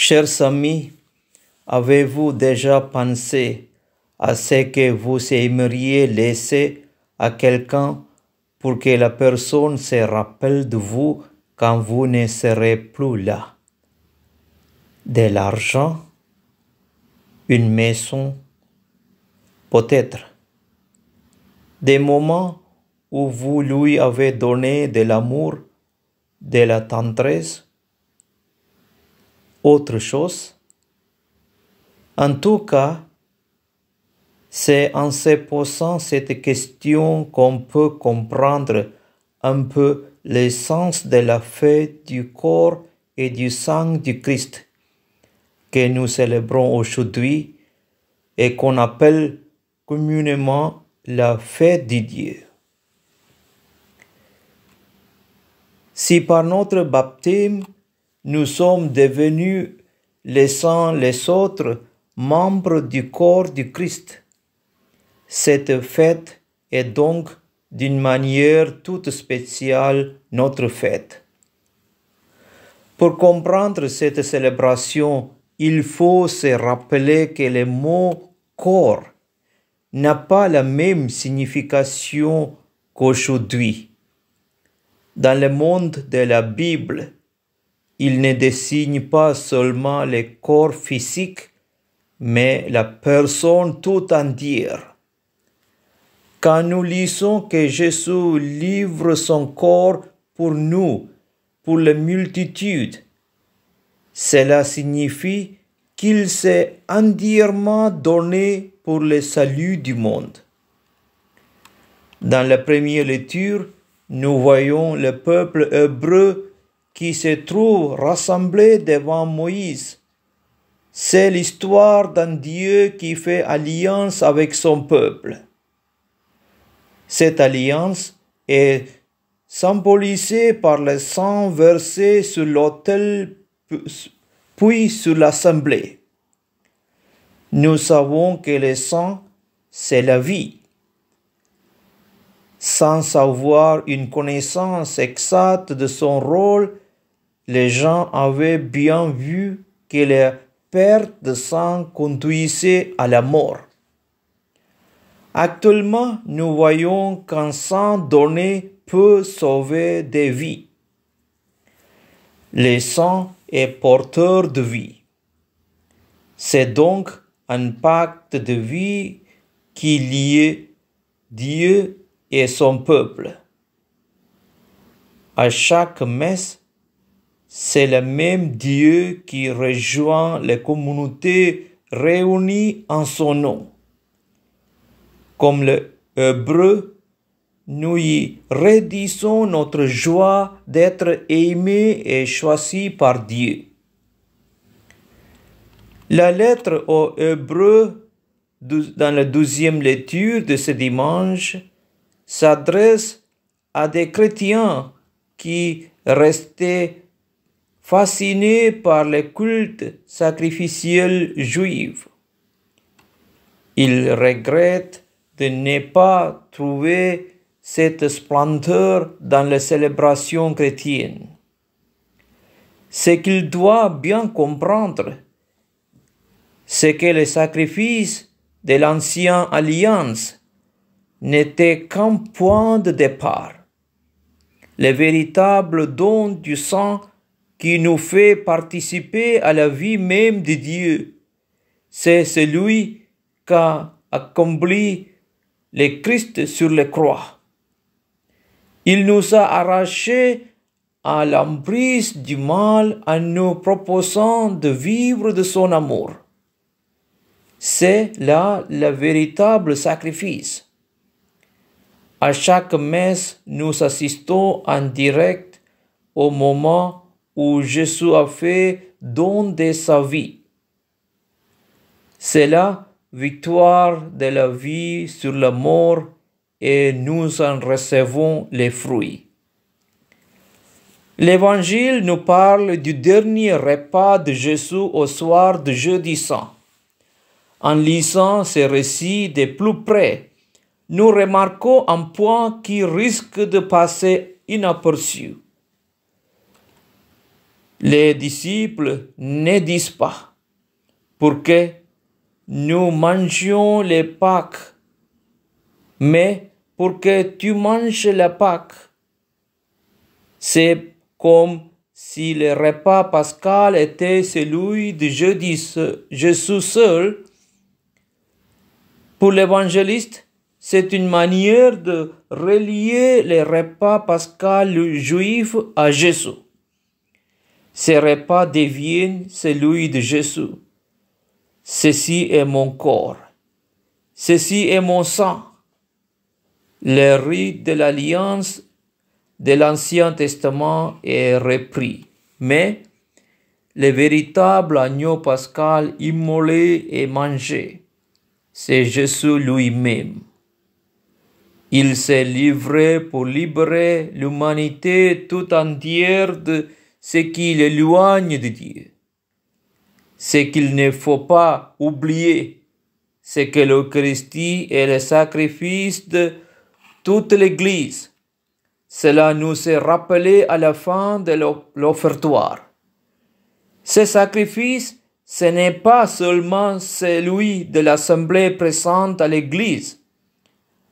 Chers amis, avez-vous déjà pensé à ce que vous aimeriez laisser à quelqu'un pour que la personne se rappelle de vous quand vous ne serez plus là? De l'argent, une maison, peut-être. Des moments où vous lui avez donné de l'amour, de la tendresse, autre chose. En tout cas, c'est en se posant cette question qu'on peut comprendre un peu l'essence de la fête du corps et du sang du Christ que nous célébrons aujourd'hui et qu'on appelle communément la fête de Dieu. Si par notre baptême, nous sommes devenus les uns les autres membres du corps du Christ, cette fête est donc d'une manière toute spéciale notre fête. Pour comprendre cette célébration, il faut se rappeler que le mot corps n'a pas la même signification qu'aujourd'hui. Dans le monde de la Bible, il ne désigne pas seulement le corps physique, mais la personne tout entière. Quand nous lisons que Jésus livre son corps pour nous, pour la multitude, cela signifie qu'il s'est entièrement donné pour le salut du monde. Dans la première lecture, nous voyons le peuple hébreu qui se trouve rassemblé devant Moïse. C'est l'histoire d'un Dieu qui fait alliance avec son peuple. Cette alliance est symbolisée par le sang versé sur l'autel puis sur l'assemblée. Nous savons que le sang, c'est la vie. Sans avoir une connaissance exacte de son rôle, les gens avaient bien vu que la perte de sang conduisait à la mort. Actuellement, nous voyons qu'un sang donné peut sauver des vies. Le sang est porteur de vie. C'est donc un pacte de vie qui lie Dieu et son peuple. À chaque messe, c'est le même Dieu qui rejoint les communautés réunies en son nom. Comme le Hébreu, nous y redisons notre joie d'être aimés et choisis par Dieu. La lettre aux Hébreux, dans la 12e lecture de ce dimanche, s'adresse à des chrétiens qui restaient fascinés par le culte sacrificiel juif. Ils regrettent de ne pas trouver cette splendeur dans les célébrations chrétiennes. Ce qu'ils doivent bien comprendre, c'est que le sacrifice de l'ancienne alliance n'était qu'un point de départ. Le véritable don du sang qui nous fait participer à la vie même de Dieu, c'est celui qu'a accompli le Christ sur la croix. Il nous a arrachés à l'emprise du mal en nous proposant de vivre de son amour. C'est là le véritable sacrifice. À chaque messe, nous assistons en direct au moment où Jésus a fait don de sa vie. C'est la victoire de la vie sur la mort et nous en recevons les fruits. L'Évangile nous parle du dernier repas de Jésus au soir de Jeudi Saint. En lisant ce récit de plus près, nous remarquons un point qui risque de passer inaperçu. Les disciples ne disent pas pour que nous mangions les Pâques, mais pour que tu manges la Pâques. C'est comme si le repas pascal était celui de Jésus seul. Pour l'évangéliste, c'est une manière de relier les repas pascal juifs à Jésus. Ces repas deviennent celui de Jésus. Ceci est mon corps. Ceci est mon sang. Le rite de l'alliance de l'Ancien Testament est repris, mais le véritable agneau pascal immolé et mangé, c'est Jésus lui-même. Il s'est livré pour libérer l'humanité tout entière de ce qui l'éloigne de Dieu. Ce qu'il ne faut pas oublier, c'est que l'Eucharistie est le sacrifice de toute l'Église. Cela nous est rappelé à la fin de l'offertoire. Ce sacrifice, ce n'est pas seulement celui de l'assemblée présente à l'Église.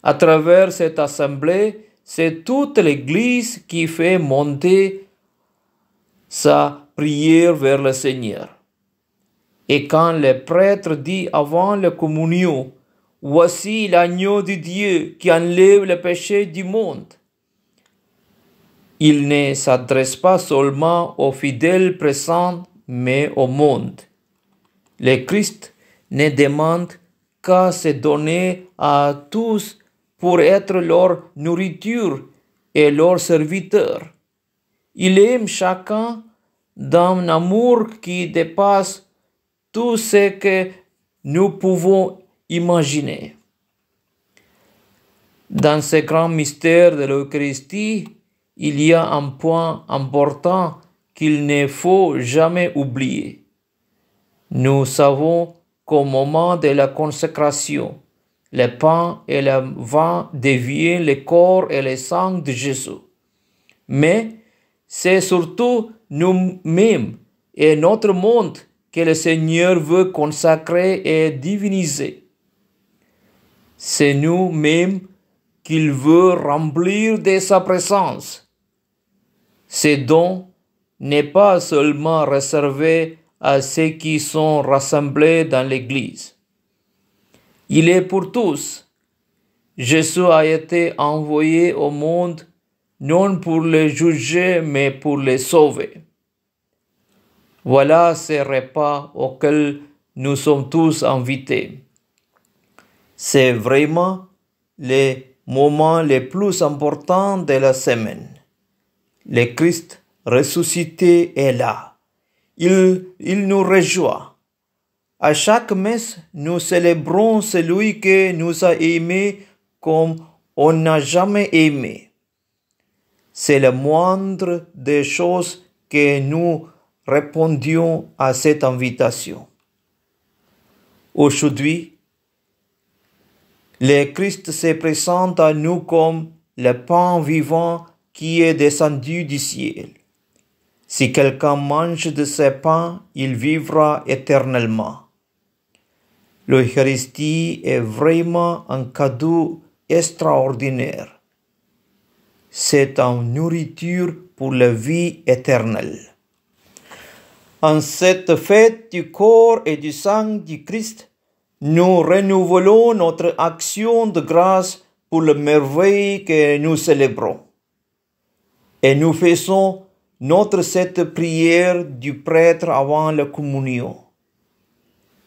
À travers cette assemblée, c'est toute l'Église qui fait monter sa prière vers le Seigneur. Et quand le prêtre dit avant la communion, « Voici l'agneau de Dieu qui enlève le péché du monde », il ne s'adresse pas seulement aux fidèles présents, mais au monde. Le Christ ne demande qu'à se donner à tous pour être leur nourriture et leur serviteur. Il aime chacun d'un amour qui dépasse tout ce que nous pouvons imaginer. Dans ce grand mystère de l'Eucharistie, il y a un point important qu'il ne faut jamais oublier. Nous savons qu'au moment de la consécration, le pain et le vin deviennent le corps et le sang de Jésus. Mais c'est surtout nous-mêmes et notre monde que le Seigneur veut consacrer et diviniser. C'est nous-mêmes qu'il veut remplir de sa présence. Ce don n'est pas seulement réservé à ceux qui sont rassemblés dans l'Église. Il est pour tous. Jésus a été envoyé au monde non pour les juger, mais pour les sauver. Voilà ces repas auxquels nous sommes tous invités. C'est vraiment les moments les plus importants de la semaine. Le Christ ressuscité est là. Il nous rejoint. À chaque messe, nous célébrons celui qui nous a aimés comme on n'a jamais aimé. C'est le moindre des choses que nous répondions à cette invitation. Aujourd'hui, le Christ se présente à nous comme le pain vivant qui est descendu du ciel. Si quelqu'un mange de ce pain, il vivra éternellement. L'Eucharistie est vraiment un cadeau extraordinaire. C'est une nourriture pour la vie éternelle. En cette fête du corps et du sang du Christ, nous renouvelons notre action de grâce pour le merveille que nous célébrons. Et nous faisons cette prière du prêtre avant la communion.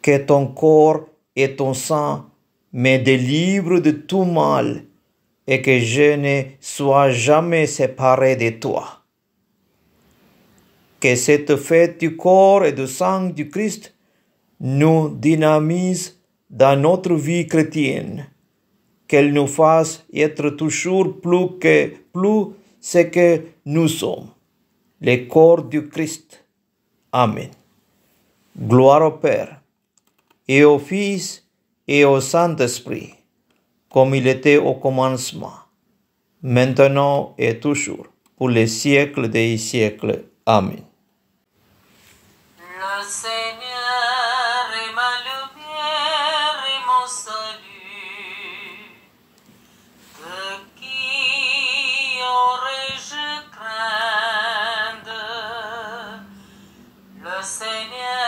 Que ton corps et ton sang me délivrent de tout mal et que je ne sois jamais séparé de toi. Que cette fête du corps et du sang du Christ nous dynamise dans notre vie chrétienne, qu'elle nous fasse être toujours plus ce que nous sommes, le corps du Christ. Amen. Gloire au Père, et au Fils, et au Saint-Esprit, comme il était au commencement, maintenant et toujours, pour les siècles des siècles. Amen. Seigneur est ma lumière et mon salut. De qui aurais-je crainte? Le Seigneur